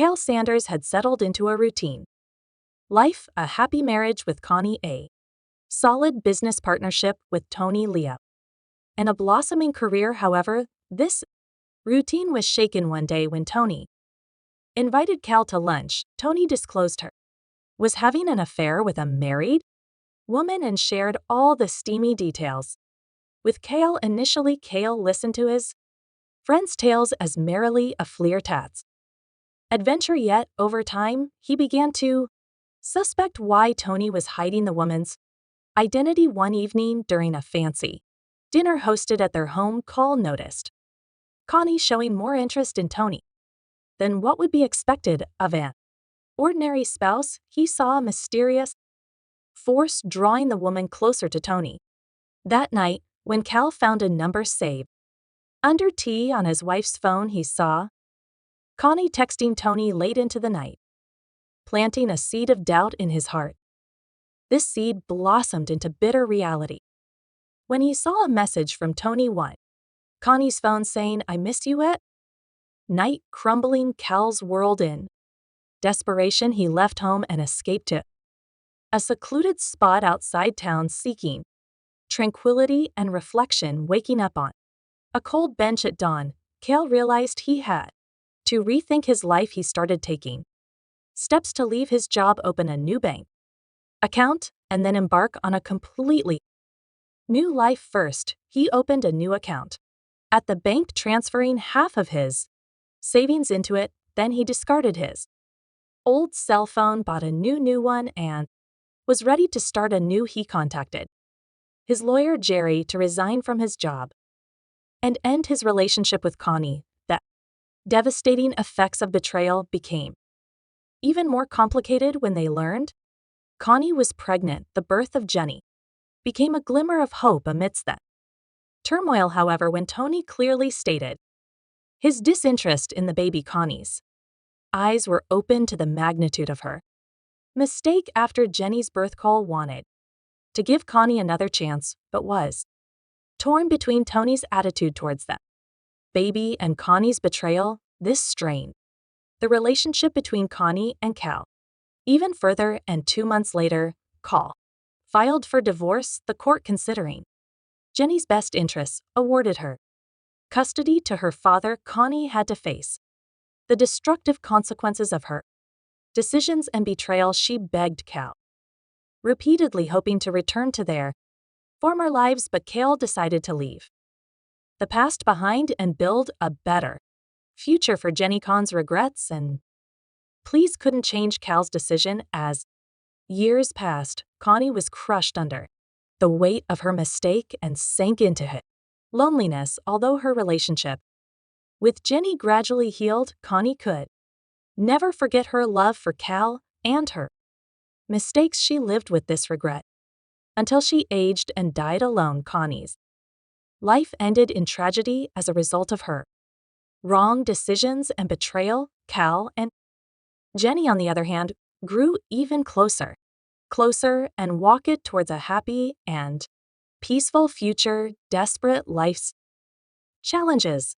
Cale Sanders had settled into a routine. Life, a happy marriage with Connie A. Solid business partnership with Tony Lea. And a blossoming career. However, this routine was shaken one day when Tony invited Cal to lunch. Tony disclosed her was having an affair with a married woman and shared all the steamy details with Cale. Initially, Cale listened to his friend's tales as merely a flirtat's adventure, yet over time, he began to suspect why Tony was hiding the woman's identity. One evening during a fancy dinner hosted at their home, Cale noticed Connie showing more interest in Tony than what would be expected of an ordinary spouse. He saw a mysterious force drawing the woman closer to Tony. That night, when Cal found a number saved under tea on his wife's phone, he saw Connie texting Tony late into the night, planting a seed of doubt in his heart. This seed blossomed into bitter reality when he saw a message from Tony on Connie's phone saying, "I miss you at night." Crumbling Cal's world in desperation, he left home and escaped to a secluded spot outside town, seeking tranquility and reflection. Waking up on a cold bench at dawn, Cal realized he had to rethink his life. He started taking steps to leave his job, open a new bank account, and then embark on a completely new life. First, he opened a new account at the bank, transferring half of his savings into it. Then he discarded his old cell phone, bought a new one, and was ready to start anew. He contacted his lawyer, Jerry, to resign from his job and end his relationship with Connie. The devastating effects of betrayal became even more complicated when they learned Connie was pregnant. The birth of Jenny became a glimmer of hope amidst the turmoil. However, when Tony clearly stated his disinterest in the baby, Connie's eyes were open to the magnitude of her mistake. After Jenny's birth, Cale wanted to give Connie another chance, but was torn between Tony's attitude towards the baby and Connie's betrayal. This strained the relationship between Connie and Cal even further, and 2 months later, Cale filed for divorce. The court, considering Jenny's best interests, awarded her custody to her father. Connie had to face the destructive consequences of her decisions and betrayal. She begged Cal repeatedly, hoping to return to their former lives, but Cal decided to leave the past behind and build a better future for Jenny. Con's regrets and pleas couldn't change Cal's decision. As years passed, Connie was crushed under the weight of her mistake and sank into loneliness. Although her relationship with Jenny gradually healed, Connie could never forget her love for Cal and her mistakes. She lived with this regret until she aged and died alone. Connie's life ended in tragedy as a result of her wrong decisions and betrayal. Cal and Jenny, on the other hand, grew even closer, and walked towards a happy and peaceful future. Desperate life's challenges